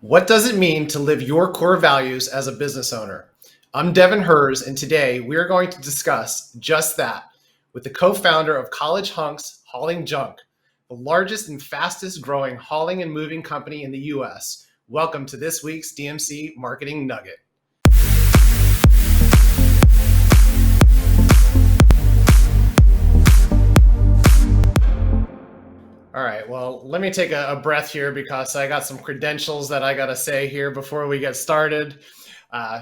What does it mean to live your core values as a business owner? I'm Devin Herz, and today we are going to discuss just that with the co-founder of College Hunks Hauling Junk, the largest and fastest growing hauling and moving company in the US. Welcome to this week's DMC Marketing Nugget. All right, well, let me take a breath here because I got some credentials that I got to say here before we get started.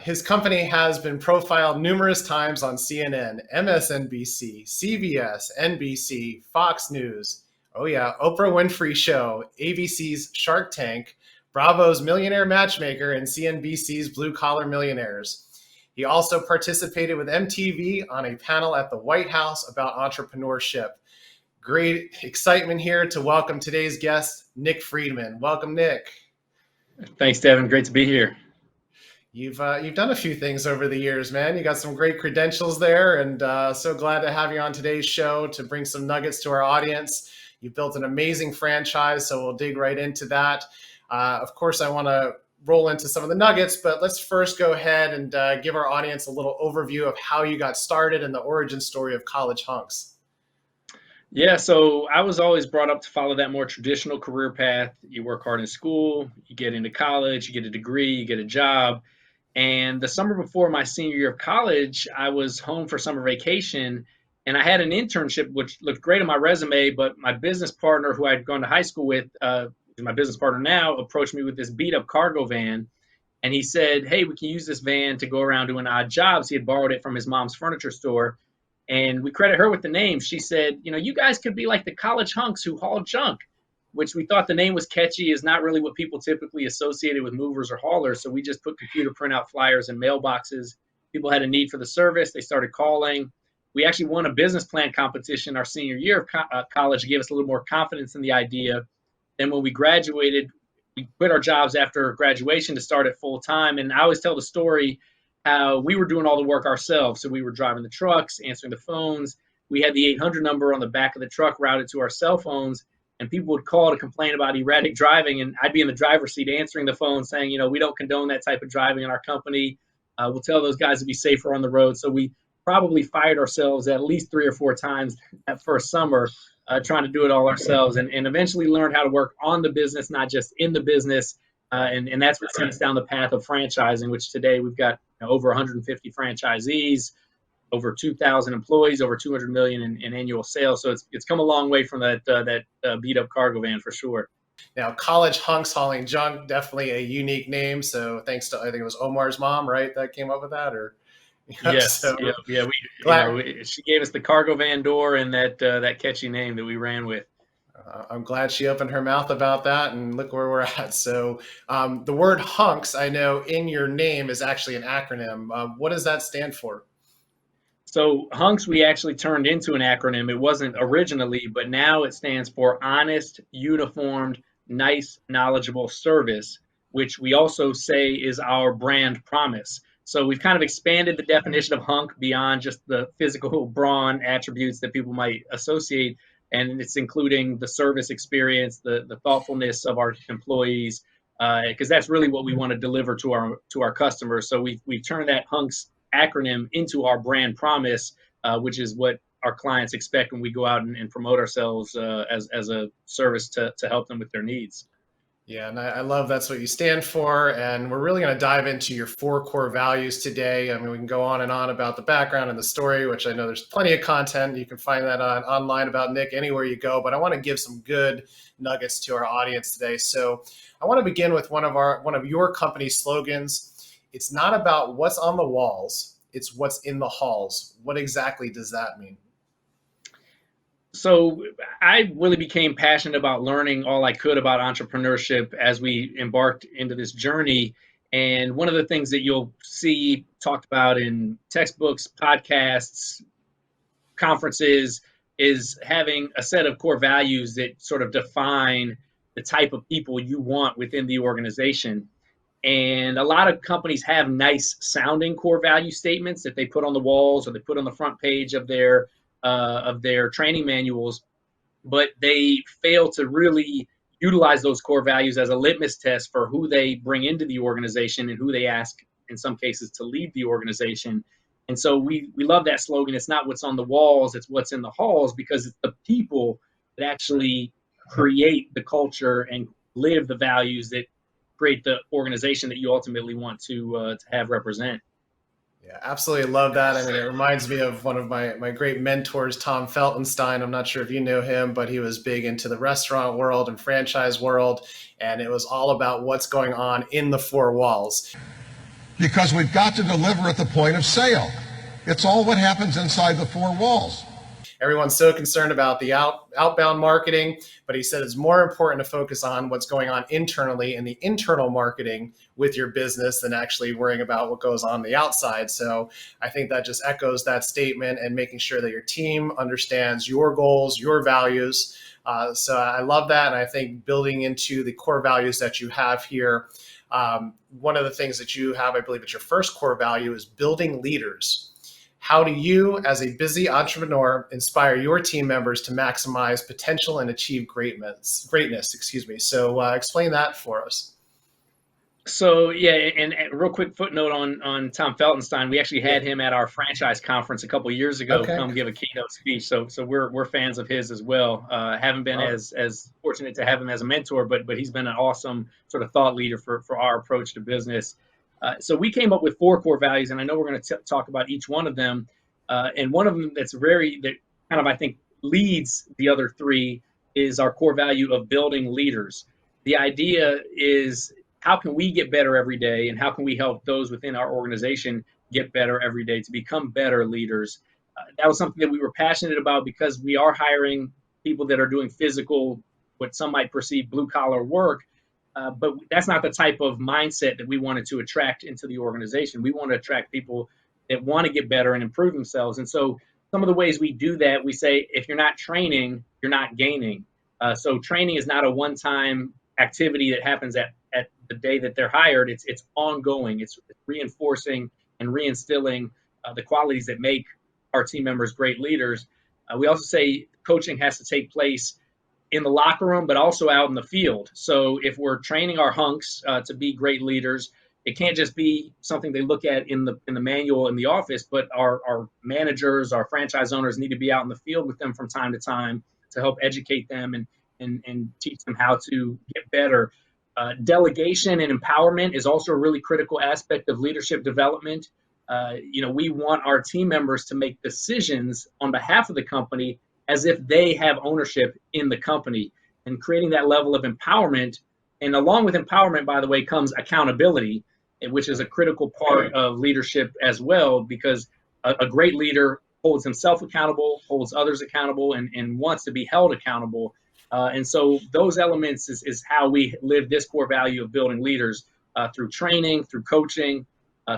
His company has been profiled numerous times on CNN, MSNBC, CBS, NBC, Fox News. Oh yeah, Oprah Winfrey Show, ABC's Shark Tank, Bravo's Millionaire Matchmaker, and CNBC's BlueCollar Millionaires. He also participated with MTV on a panel at the White House about entrepreneurship. Great excitement here to welcome today's guest, Nick Friedman. Welcome, Nick. Thanks, Devin. Great to be here. You've done a few things over the years, man. You got some great credentials there, and so glad to have you on today's show to bring some nuggets to our audience. You've built an amazing franchise, so we'll dig right into that. Of course, I want to roll into some of the nuggets, but let's first go ahead and give our audience a little overview of how you got started and the origin story of College Hunks. Yeah, so I was always brought up to follow that more traditional career path. You work hard in school, you get into college, you get a degree, you get a job. And the summer before my senior year of college, I was home for summer vacation and I had an internship, which looked great on my resume. But my business partner, who I'd gone to high school with, my business partner now, approached me with this beat up cargo van. And he said, "Hey, we can use this van to go around doing odd jobs." He had borrowed it from his mom's furniture store. And we credit her with the name. She said, "You guys could be like the college hunks who haul junk," which we thought the name was catchy, is not really what people typically associated with movers or haulers. So we just put computer printout flyers in mailboxes. People had a need for the service. They started calling. We actually won a business plan competition our senior year of college, gave us a little more confidence in the idea. Then when we graduated, we quit our jobs after graduation to start it full time. And I always tell the story how we were doing all the work ourselves. So we were driving the trucks, answering the phones. We had the 800 number on the back of the truck routed to our cell phones, and people would call to complain about erratic driving. And I'd be in the driver's seat answering the phone saying, we don't condone that type of driving in our company. We'll tell those guys to be safer on the road. So we probably fired ourselves at least 3 or 4 times that first summer trying to do it all ourselves, and eventually learned how to work on the business, not just in the business. And that's what sent us down the path of franchising, which today we've got over 150 franchisees, over 2,000 employees, over 200 million in annual sales. So it's come a long way from that beat up cargo van for sure. Now, College Hunks Hauling Junk, definitely a unique name. So thanks to, I think it was Omar's mom, right, that came up with that, or yes, so yeah. She gave us the cargo van door and that catchy name that we ran with. I'm glad she opened her mouth about that, and look where we're at. So the word hunks, I know in your name, is actually an acronym. What does that stand for? So hunks, we actually turned into an acronym. It wasn't originally, but now it stands for honest, uniformed, nice, knowledgeable service, which we also say is our brand promise. So we've kind of expanded the definition of hunk beyond just the physical brawn attributes that people might associate. And it's including the service experience, the thoughtfulness of our employees, because that's really what we want to deliver to our customers. So we turned that hunks acronym into our brand promise, which is what our clients expect when we go out and promote ourselves as a service to help them with their needs. Yeah, and I love that's what you stand for. And we're really going to dive into your 4 core values today. I mean, we can go on and on about the background and the story, which I know there's plenty of content. You can find that online about Nick anywhere you go. But I want to give some good nuggets to our audience today. So I want to begin with one of your company's slogans. It's not about what's on the walls, it's what's in the halls. What exactly does that mean? So I really became passionate about learning all I could about entrepreneurship as we embarked into this journey. And one of the things that you'll see talked about in textbooks, podcasts, conferences is having a set of core values that sort of define the type of people you want within the organization. And a lot of companies have nice sounding core value statements that they put on the walls or they put on the front page of their training manuals, but they fail to really utilize those core values as a litmus test for who they bring into the organization and who they ask, in some cases, to lead the organization. And so we love that slogan. It's not what's on the walls, it's what's in the halls, because it's the people that actually create the culture and live the values that create the organization that you ultimately want to have represent. Yeah, absolutely love that. I mean, it reminds me of one of my great mentors, Tom Feltenstein. I'm not sure if you know him, but he was big into the restaurant world and franchise world. And it was all about what's going on in the four walls. Because we've got to deliver at the point of sale. It's all what happens inside the four walls. Everyone's so concerned about the outbound marketing, but he said it's more important to focus on what's going on internally in the internal marketing with your business than actually worrying about what goes on the outside. So I think that just echoes that statement, and making sure that your team understands your goals, your values. So I love that. And I think building into the core values that you have here, one of the things that you have, I believe it's your first core value, is building leaders. How do you, as a busy entrepreneur, inspire your team members to maximize potential and achieve greatness? So explain that for us. So yeah, and real quick footnote on Tom Feltenstein. We actually had him at our franchise conference a couple of years ago, come give a keynote speech. So we're fans of his as well. Haven't been as fortunate to have him as a mentor, but he's been an awesome sort of thought leader for our approach to business. So we came up with 4 core values, and I know we're going to talk about each one of them. And one of them that kind of, I think, leads the other 3 is our core value of building leaders. The idea is, how can we get better every day, and how can we help those within our organization get better every day to become better leaders? That was something that we were passionate about, because we are hiring people that are doing physical, what some might perceive blue-collar work. But that's not the type of mindset that we wanted to attract into the organization. We want to attract people that want to get better and improve themselves. And so some of the ways we do that, we say, if you're not training, you're not gaining. So training is not a one-time activity that happens at the day that they're hired. It's ongoing. It's reinforcing and reinstilling the qualities that make our team members great leaders. We also say coaching has to take place in the locker room, but also out in the field. So if we're training our hunks to be great leaders, it can't just be something they look at in the manual in the office, but our managers, our franchise owners need to be out in the field with them from time to time to help educate them and teach them how to get better. Delegation and empowerment is also a really critical aspect of leadership development. We want our team members to make decisions on behalf of the company as if they have ownership in the company, and creating that level of empowerment. And along with empowerment, by the way, comes accountability, which is a critical part of leadership as well, because a great leader holds himself accountable, holds others accountable, and wants to be held accountable. And so those elements is how we live this core value of building leaders, through training, through coaching,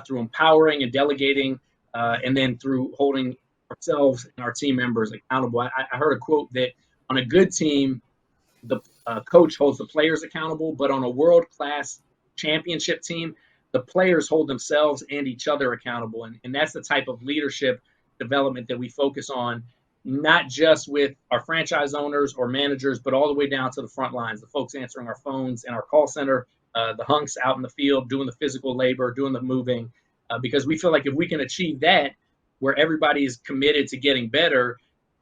through empowering and delegating, and then through holding ourselves and our team members accountable. I heard a quote that on a good team, the coach holds the players accountable, but on a world-class championship team, the players hold themselves and each other accountable. And that's the type of leadership development that we focus on, not just with our franchise owners or managers, but all the way down to the front lines, the folks answering our phones in our call center, the hunks out in the field, doing the physical labor, doing the moving, because we feel like if we can achieve that, where everybody is committed to getting better,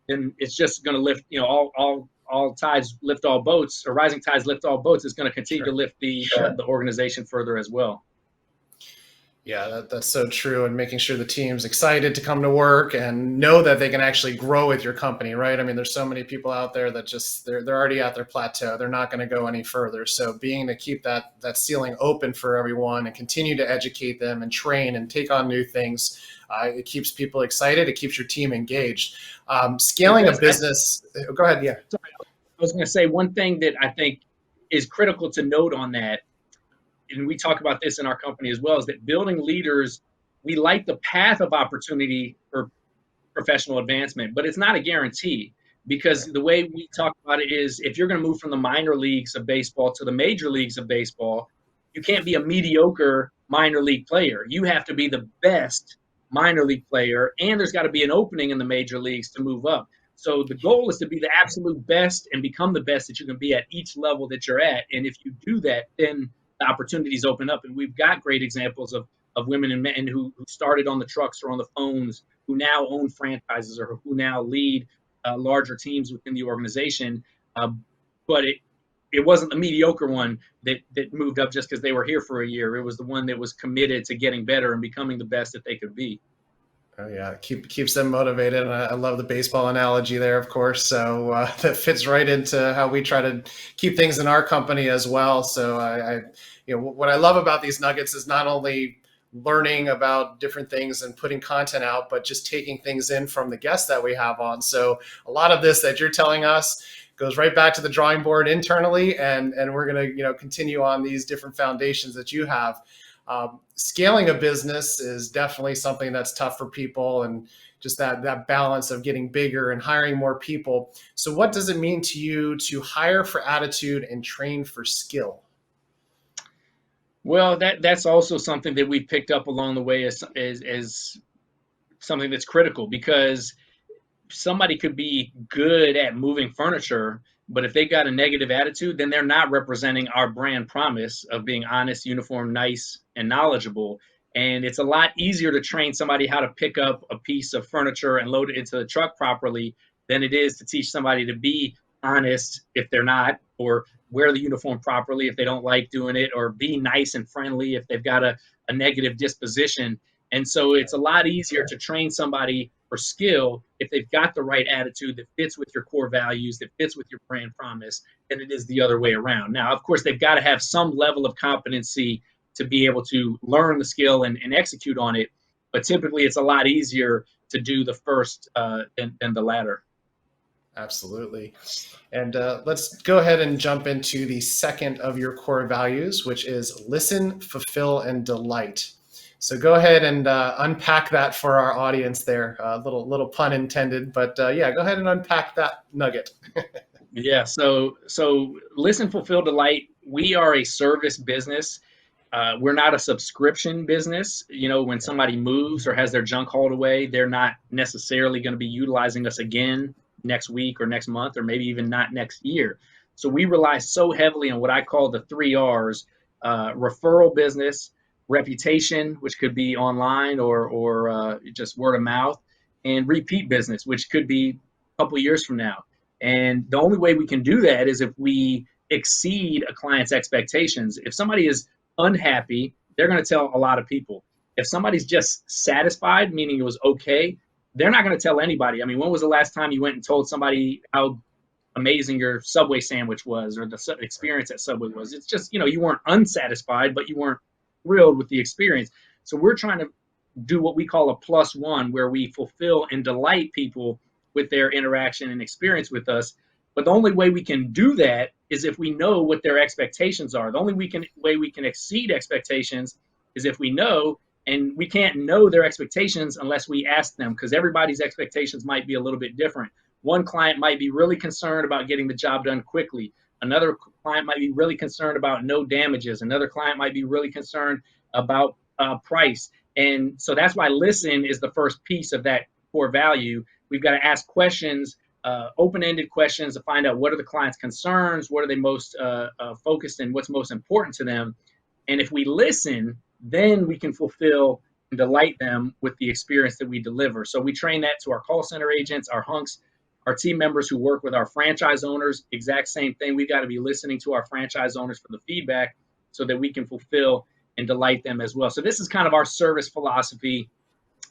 then it's just going to lift, all tides lift all boats, or rising tides lift all boats. Is going to continue to lift the organization further as well. Yeah, that's so true. And making sure the team's excited to come to work and know that they can actually grow with your company, right? I mean, there's so many people out there that just, they're already at their plateau. They're not going to go any further. So being to keep that ceiling open for everyone and continue to educate them and train and take on new things, it keeps people excited. It keeps your team engaged. Scaling a business. Go ahead. Yeah. Sorry, I was going to say one thing that I think is critical to note on that, and we talk about this in our company as well, is that building leaders, we like the path of opportunity for professional advancement, but it's not a guarantee, because the way we talk about it is, if you're going to move from the minor leagues of baseball to the major leagues of baseball, you can't be a mediocre minor league player. You have to be the best minor league player, and there's got to be an opening in the major leagues to move up. So the goal is to be the absolute best and become the best that you can be at each level that you're at. And if you do that, then the opportunities open up. And we've got great examples of women and men who started on the trucks or on the phones, who now own franchises or who now lead larger teams within the organization. But it wasn't the mediocre one that moved up just because they were here for a year. It was the one that was committed to getting better and becoming the best that they could be. Oh yeah, keeps them motivated. And I love the baseball analogy there, of course. So that fits right into how we try to keep things in our company as well. So what I love about these nuggets is not only learning about different things and putting content out, but just taking things in from the guests that we have on. So a lot of this that you're telling us goes right back to the drawing board internally, and we're going to continue on these different foundations that you have. Scaling a business is definitely something that's tough for people, and just that balance of getting bigger and hiring more people. So what does it mean to you to hire for attitude and train for skill? Well, that's also something that we picked up along the way as something that's critical, because somebody could be good at moving furniture, but if they got a negative attitude, then they're not representing our brand promise of being honest, uniform, nice, and knowledgeable. And it's a lot easier to train somebody how to pick up a piece of furniture and load it into the truck properly than it is to teach somebody to be honest if they're not, or wear the uniform properly if they don't like doing it, or be nice and friendly if they've got a negative disposition. And so it's a lot easier to train somebody for skill if they've got the right attitude that fits with your core values, that fits with your brand promise, than it is the other way around. Now, of course, they've got to have some level of competency to be able to learn the skill and execute on it. But typically, it's a lot easier to do the first than the latter. Absolutely. And let's go ahead and jump into the second of your core values, which is listen, fulfill, and delight. So go ahead and unpack that for our audience there. Little pun intended, but yeah, go ahead and unpack that nugget. Yeah. So listen, fulfill, delight. We are a service business. We're not a subscription business. When somebody moves or has their junk hauled away, they're not necessarily going to be utilizing us again next week or next month, or maybe even not next year. So we rely so heavily on what I call the 3 R's: referral business, reputation, which could be online or just word of mouth, and repeat business, which could be a couple of years from now. And the only way we can do that is if we exceed a client's expectations. If somebody is unhappy, they're going to tell a lot of people. If somebody's just satisfied, meaning it was okay, they're not going to tell anybody. I mean, when was the last time you went and told somebody how amazing your Subway sandwich was, or the experience at Subway was? It's just, you weren't unsatisfied, but you weren't thrilled with the experience. So we're trying to do what we call a +1, where we fulfill and delight people with their interaction and experience with us. But the only way we can do that is if we know what their expectations are. The only way we can exceed expectations is if we know, and we can't know their expectations unless we ask them, because everybody's expectations might be a little bit different. One client might be really concerned about getting the job done quickly. Another client might be really concerned about no damages. Another client might be really concerned about price. And so that's why listen is the first piece of that core value. We've got to ask questions, open-ended questions, to find out what are the client's concerns, what are they most focused in, what's most important to them. And if we listen, then we can fulfill and delight them with the experience that we deliver. So we train that to our call center agents, our hunks, our team members who work with our franchise owners. Exact same thing. We've got to be listening to our franchise owners for the feedback so that we can fulfill and delight them as well. So this is kind of our service philosophy,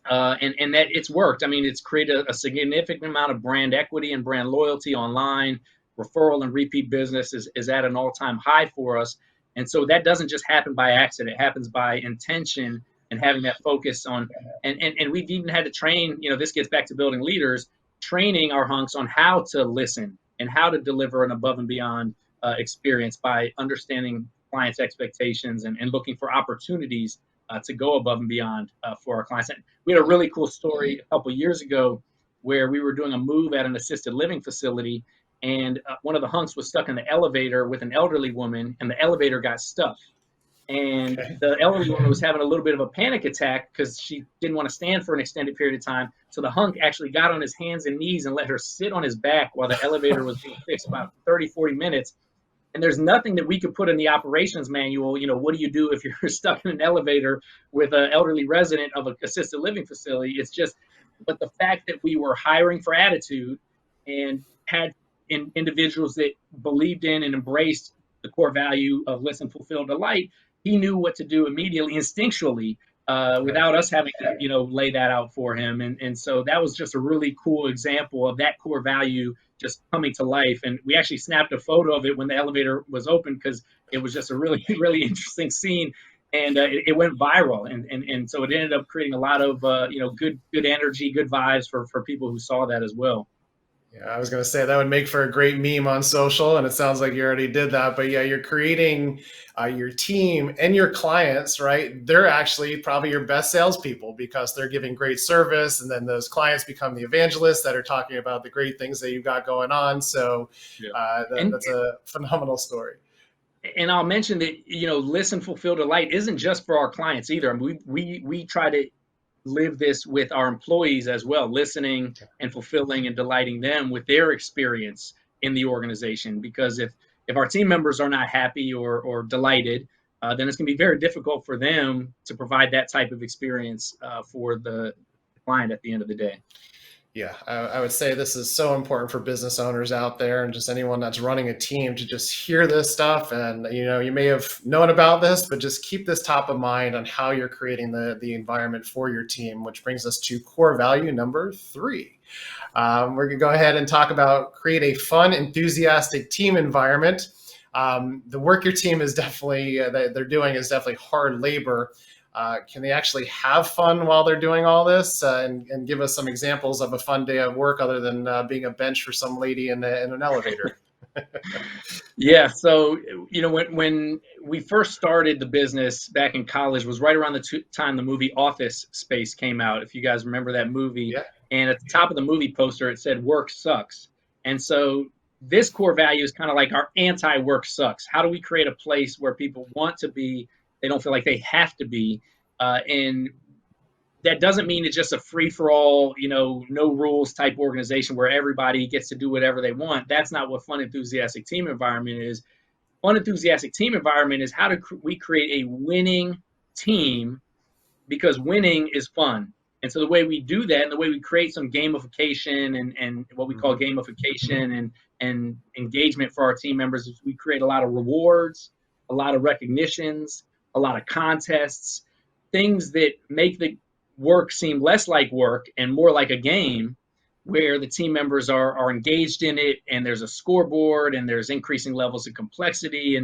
and that it's worked. I mean, it's created a significant amount of brand equity and brand loyalty online. Referral and repeat business is at an all-time high for us. And so that doesn't just happen by accident. It happens by intention and having that focus on, and we've even had to train, this gets back to building leaders, training our hunks on how to listen and how to deliver an above and beyond experience by understanding clients' expectations and looking for opportunities to go above and beyond for our clients. And we had a really cool story a couple of years ago where we were doing a move at an assisted living facility, and one of the hunks was stuck in the elevator with an elderly woman, and the elevator got stuck. And Okay. the elderly woman was having a little bit of a panic attack because she didn't want to stand for an extended period of time. So the hunk actually got on his hands and knees and let her sit on his back while the elevator was being fixed about 30, 40 minutes. And there's nothing that we could put in the operations manual. What do you do if you're stuck in an elevator with an elderly resident of an assisted living facility? It's just, but the fact that we were hiring for attitude and had individuals that believed in and embraced the core value of listen, fulfill, delight, he knew what to do immediately, instinctually, without us having to, lay that out for him. And so that was just a really cool example of that core value just coming to life. And we actually snapped a photo of it when the elevator was open because it was just a really, really interesting scene. And it went viral. And so it ended up creating a lot of, good energy, good vibes for people who saw that as well. Yeah, I was going to say that would make for a great meme on social, and it sounds like you already did that. But yeah, you're creating your team and your clients, right? They're actually probably your best salespeople because they're giving great service, and then those clients become the evangelists that are talking about the great things that you've got going on. So that's a phenomenal story. And I'll mention that, listen, fulfill, delight isn't just for our clients either. I mean, we try to live this with our employees as well, listening and fulfilling and delighting them with their experience in the organization. Because if our team members are not happy or delighted, then it's going to be very difficult for them to provide that type of experience for the client at the end of the day. Yeah, I would say this is so important for business owners out there and just anyone that's running a team to just hear this stuff. And, you may have known about this, but just keep this top of mind on how you're creating the environment for your team, which brings us to core value number 3. We're going to go ahead and talk about create a fun, enthusiastic team environment. The work your team is definitely, they're doing is definitely hard labor. Can they actually have fun while they're doing all this? And give us some examples of a fun day of work other than being a bench for some lady in an elevator. Yeah. So, when we first started the business back in college was right around the time the movie Office Space came out. If you guys remember that movie. Yeah. And at the top of the movie poster, it said work sucks. And so this core value is kind of like our anti-work sucks. How do we create a place where people want to be? They don't feel like they have to be. And that doesn't mean it's just a free-for-all, no rules type organization where everybody gets to do whatever they want. That's not what fun, enthusiastic team environment is. Fun, enthusiastic team environment is how do we create a winning team, because winning is fun. And so the way we do that and the way we create some gamification and what we call gamification and engagement for our team members is we create a lot of rewards, a lot of recognitions, a lot of contests, things that make the work seem less like work and more like a game where the team members are engaged in it, and there's a scoreboard and there's increasing levels of complexity,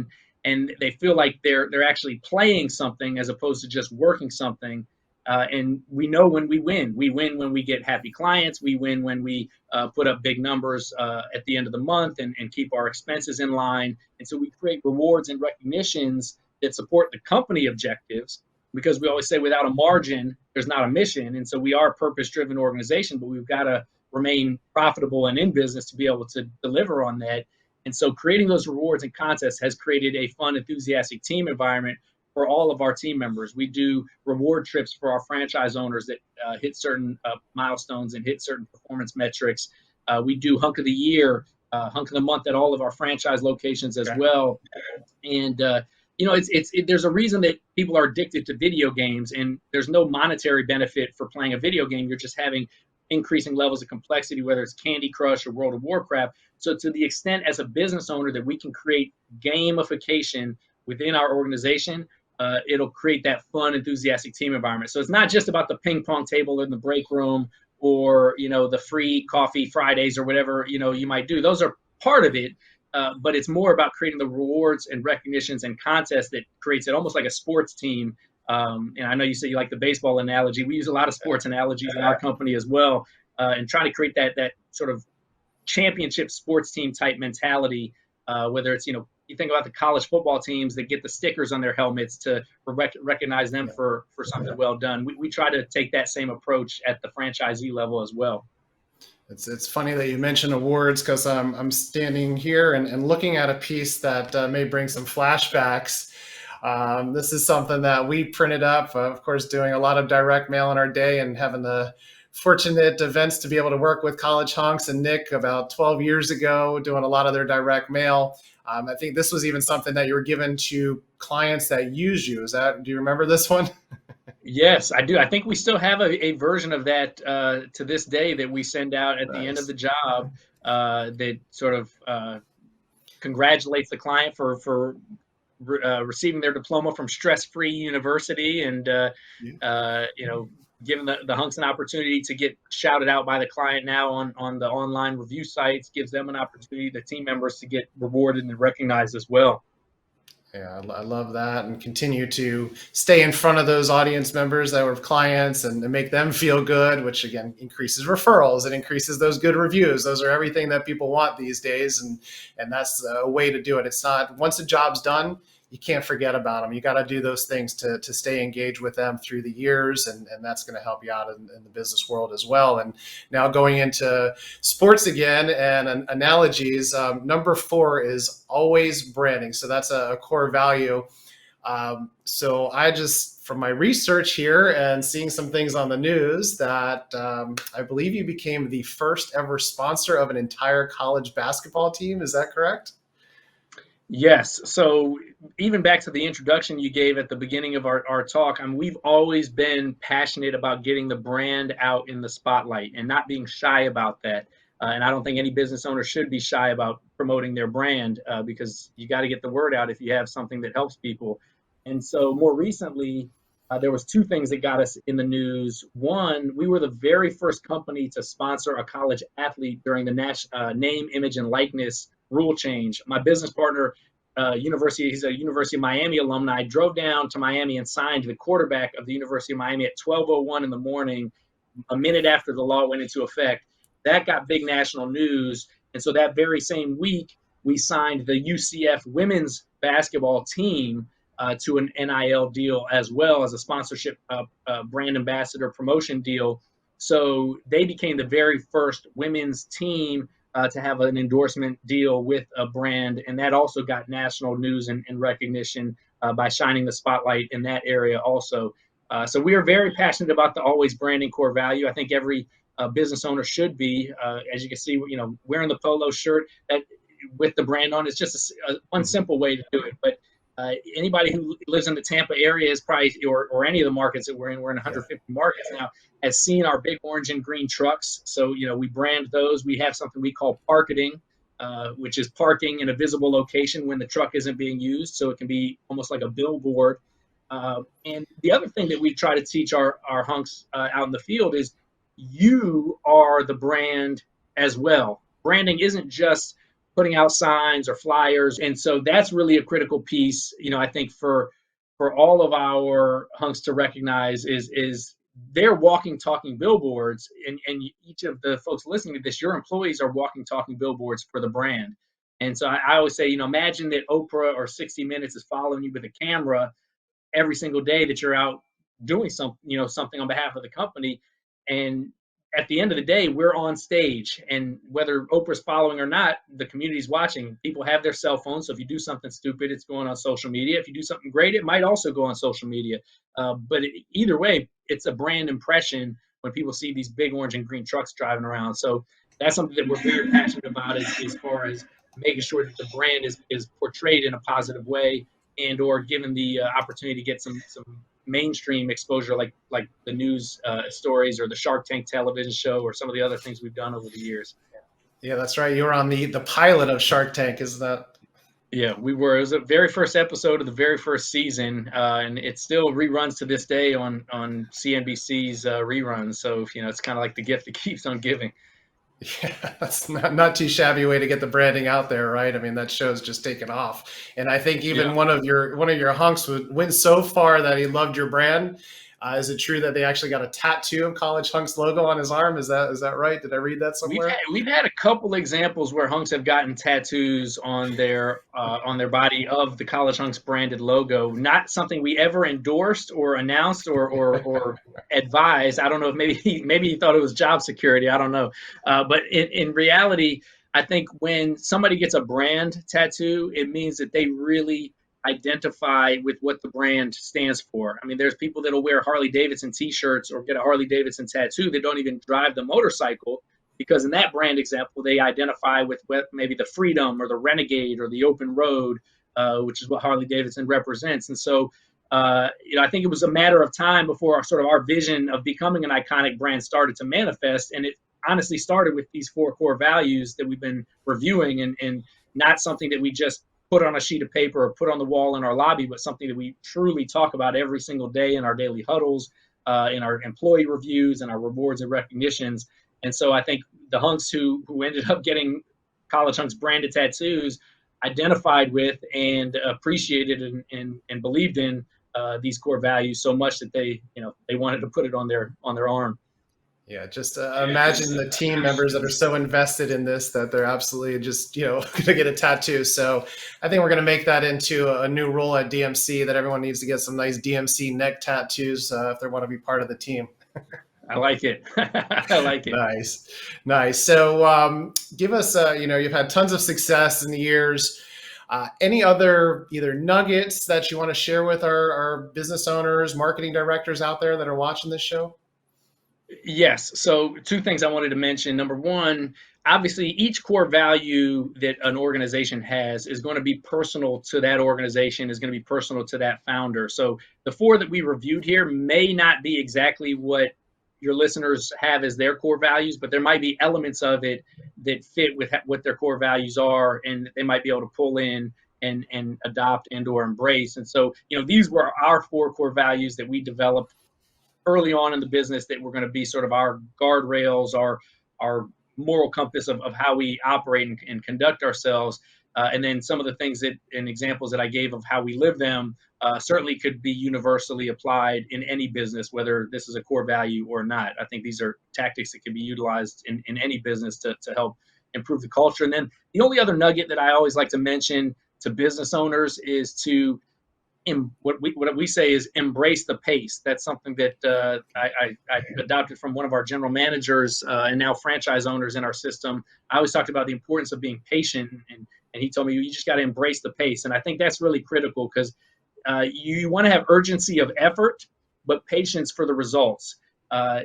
and they feel like they're actually playing something as opposed to just working something. And we know when we win when we get happy clients. We win when we put up big numbers at the end of the month and keep our expenses in line. And so we create rewards and recognitions that support the company objectives, because we always say without a margin, there's not a mission. And so we are a purpose-driven organization, but we've got to remain profitable and in business to be able to deliver on that. And so creating those rewards and contests has created a fun, enthusiastic team environment for all of our team members. We do reward trips for our franchise owners that hit certain milestones and hit certain performance metrics. We do Hunk of the Year, Hunk of the Month at all of our franchise locations as well. And there's a reason that people are addicted to video games, and there's no monetary benefit for playing a video game. You're just having increasing levels of complexity, whether it's Candy Crush or World of Warcraft. So to the extent as a business owner that we can create gamification within our organization, it'll create that fun, enthusiastic team environment. So it's not just about the ping pong table in the break room or, the free coffee Fridays or whatever, you might do. Those are part of it. But it's more about creating the rewards and recognitions and contests that creates it almost like a sports team. And I know you say you like the baseball analogy. We use a lot of sports analogies in our company as well, and trying to create that sort of championship sports team type mentality, whether it's, you think about the college football teams that get the stickers on their helmets to recognize them for something well done. We try to take that same approach at the franchisee level as well. It's funny that you mention awards, because I'm standing here and looking at a piece that may bring some flashbacks. This is something that we printed up, of course, doing a lot of direct mail in our day and having the fortunate events to be able to work with College Hunks and Nick about 12 years ago, doing a lot of their direct mail. I think this was even something that you were given to clients that use you. Do you remember this one? Yes, I do. I think we still have a version of that to this day that we send out at the end of Nice. the job that sort of congratulates the client for receiving their diploma from stress-free university, and giving the hunks an opportunity to get shouted out by the client now on the online review sites, gives them an opportunity, the team members, to get rewarded and recognized as well. Yeah, I love that, and continue to stay in front of those audience members that were clients and make them feel good, which again increases referrals. It increases those good reviews. Those are everything that people want these days, and that's a way to do it. It's not, once a job's done, you can't forget about them. You got to do those things to stay engaged with them through the years, and that's going to help you out in the business world as well. And now going into sports again and analogies, number 4 is always branding. So that's a core value. So I just, from my research here and seeing some things on the news, that I believe you became the first ever sponsor of an entire college basketball team. Is that correct? Yes. So even back to the introduction you gave at the beginning of our talk, I mean, we've always been passionate about getting the brand out in the spotlight and not being shy about that. And I don't think any business owner should be shy about promoting their brand, because you got to get the word out if you have something that helps people. And so more recently, there was 2 things that got us in the news. One, we were the very first company to sponsor a college athlete during the name, image, and likeness rule change. My business partner, he's a University of Miami alumni, drove down to Miami and signed the quarterback of the University of Miami at 12:01 in the morning, a minute after the law went into effect. That got big national news. And so that very same week, we signed the UCF women's basketball team to an NIL deal, as well as a sponsorship brand ambassador promotion deal. So they became the very first women's team to have an endorsement deal with a brand. And that also got national news and recognition by shining the spotlight in that area also. So we are very passionate about the always branding core value. I think every business owner should be. As you can see, wearing the polo shirt that with the brand on is just one simple way to do it. But anybody who lives in the Tampa area is probably, or any of the markets that we're in 150 markets now, has seen our big orange and green trucks. So, we brand those. We have something we call parketing, which is parking in a visible location when the truck isn't being used. So it can be almost like a billboard. And the other thing that we try to teach our hunks out in the field is you are the brand as well. Branding isn't just putting out signs or flyers. And so that's really a critical piece, I think for all of our hunks to recognize is they're walking, talking billboards. And each of the folks listening to this, your employees are walking, talking billboards for the brand. And so I always say, imagine that Oprah or 60 Minutes is following you with a camera every single day that you're out doing something on behalf of the company. And at the end of the day, we're on stage, and whether Oprah's following or not, the community's watching. People have their cell phones, so if you do something stupid, it's going on social media. If you do something great, it might also go on social media. But either way, it's a brand impression when people see these big orange and green trucks driving around. So that's something that we're very passionate about, as far as making sure that the brand is portrayed in a positive way, and or given the opportunity to get some mainstream exposure, like the news stories or the Shark Tank television show or some of the other things we've done over the years. Yeah, that's right. You were on the pilot of Shark Tank, isn't that? Yeah, we were. It was the very first episode of the very first season, and it still reruns to this day on CNBC's reruns. So it's kind of like the gift that keeps on giving. Yeah, that's not too shabby way to get the branding out there, right? I mean, that show's just taken off, and I think even one of your hunks went so far that he loved your brand. Is it true that they actually got a tattoo of College Hunks logo on his arm? Is that right? Did I read that somewhere? We've had a couple examples where hunks have gotten tattoos on their body of the College Hunks branded logo. Not something we ever endorsed or announced or advised. I don't know if maybe he thought it was job security. I don't know. But in reality, I think when somebody gets a brand tattoo, it means that they really identify with what the brand stands for. I mean, there's people that'll wear Harley Davidson t-shirts or get a Harley Davidson tattoo that don't even drive the motorcycle, because in that brand example, they identify with what maybe the freedom or the renegade or the open road, which is what Harley Davidson represents. And so, I think it was a matter of time before our vision of becoming an iconic brand started to manifest. And it honestly started with these 4 core values that we've been reviewing, and not something that we just put on a sheet of paper or put on the wall in our lobby, but something that we truly talk about every single day in our daily huddles, in our employee reviews and our rewards and recognitions. And so I think the hunks who ended up getting College Hunks branded tattoos identified with and appreciated and believed in these core values so much that they wanted to put it on their arm. Yeah, just imagine the team members that are so invested in this that they're absolutely just, going to get a tattoo. So I think we're going to make that into a new rule at DMC, that everyone needs to get some nice DMC neck tattoos if they want to be part of the team. I like it. I like it. Nice. So give us, you've had tons of success in the years. Any other either nuggets that you want to share with our business owners, marketing directors out there that are watching this show? Yes. So 2 things I wanted to mention. Number one, obviously each core value that an organization has is going to be personal to that organization, is going to be personal to that founder. So the 4 that we reviewed here may not be exactly what your listeners have as their core values, but there might be elements of it that fit with what their core values are, and they might be able to pull in and adopt and or embrace. And so, these were our 4 core values that we developed early on in the business that were going to be sort of our guardrails, our moral compass of how we operate and conduct ourselves. And then some of the things and examples that I gave of how we live them certainly could be universally applied in any business, whether this is a core value or not. I think these are tactics that can be utilized in any business to help improve the culture. And then the only other nugget that I always like to mention to business owners is to what we say is embrace the pace. That's something that I adopted from one of our general managers and now franchise owners in our system. I always talked about the importance of being patient, and he told me you just got to embrace the pace. And I think that's really critical, because you want to have urgency of effort, but patience for the results.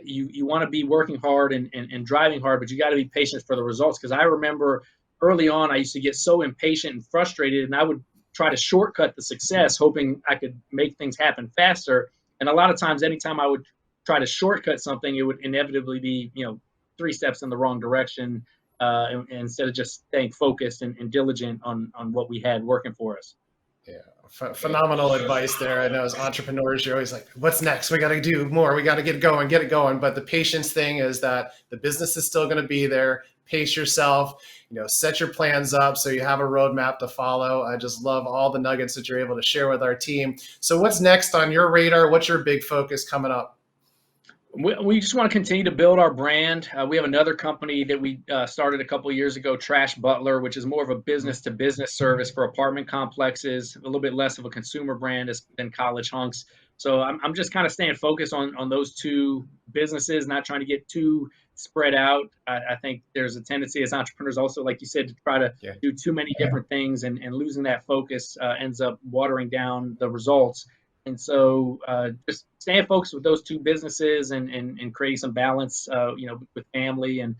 You want to be working hard and driving hard, but you got to be patient for the results. Because I remember early on, I used to get so impatient and frustrated, and I would try to shortcut the success, hoping I could make things happen faster. And a lot of times, anytime I would try to shortcut something, it would inevitably be, 3 steps in the wrong direction, instead of just staying focused and diligent on what we had working for us. Yeah, phenomenal advice there. I know as entrepreneurs, you're always like, what's next? We got to do more. We got to get it going. But the patience thing is that the business is still going to be there. Pace yourself, set your plans up so you have a roadmap to follow. I just love all the nuggets that you're able to share with our team. So what's next on your radar? What's your big focus coming up? We just want to continue to build our brand. We have another company that we started a couple of years ago, Trash Butler, which is more of a business-to-business service for apartment complexes, a little bit less of a consumer brand than College Hunks. So I'm just kind of staying focused on those 2 businesses, not trying to get too spread out. I think there's a tendency as entrepreneurs also, like you said, to try to do too many different things, and losing that focus ends up watering down the results. And so just staying focused with those 2 businesses and creating some balance, with family and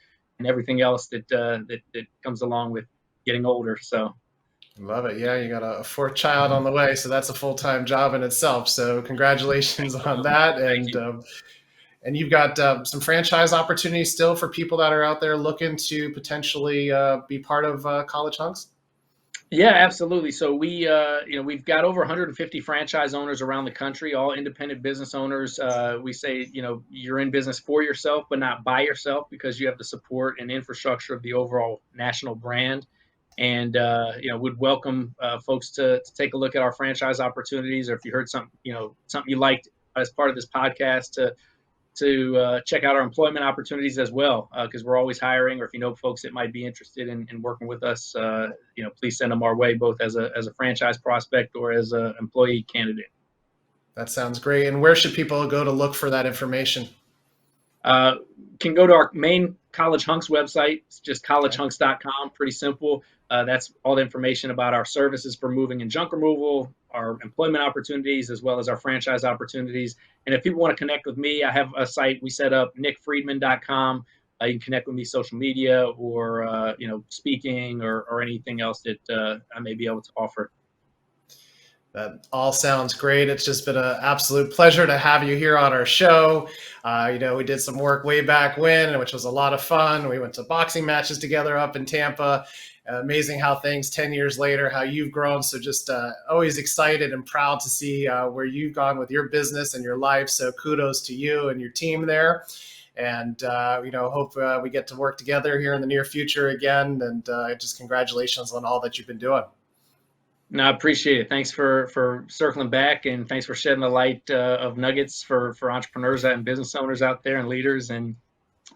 everything else that comes along with getting older. So. Love it. Yeah, you got a 4th child on the way, so that's a full-time job in itself. So congratulations on that. And you've got some franchise opportunities still for people that are out there looking to potentially be part of College Hunks? Yeah, absolutely. So we've got over 150 franchise owners around the country, all independent business owners. We say, you're in business for yourself, but not by yourself, because you have the support and infrastructure of the overall national brand. And, would welcome folks to take a look at our franchise opportunities, or if you heard something you liked as part of this podcast, to check out our employment opportunities as well, because we're always hiring. Or if you know folks that might be interested in working with us, please send them our way, both as a franchise prospect or as an employee candidate. That sounds great. And where should people go to look for that information? Can go to our main College Hunks website. It's just collegehunks.com. Pretty simple. That's all the information about our services for moving and junk removal, our employment opportunities, as well as our franchise opportunities. And if people want to connect with me, I have a site we set up, nickfriedman.com. You can connect with me social media or, speaking or anything else that I may be able to offer. That all sounds great. It's just been an absolute pleasure to have you here on our show. We did some work way back when, which was a lot of fun. We went to boxing matches together up in Tampa. Amazing how things 10 years later, how you've grown. So just always excited and proud to see where you've gone with your business and your life. So kudos to you and your team there. And, hope we get to work together here in the near future again. And just congratulations on all that you've been doing. No, I appreciate it. Thanks for circling back, and thanks for shedding the light of nuggets for entrepreneurs and business owners out there and leaders. And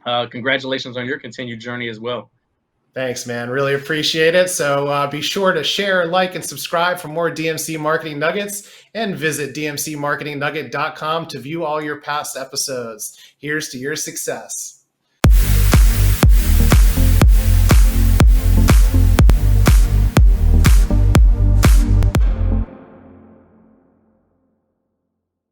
congratulations on your continued journey as well. Thanks, man. Really appreciate it. So be sure to share, like, and subscribe for more DMC Marketing Nuggets, and visit dmcmarketingnugget.com to view all your past episodes. Here's to your success.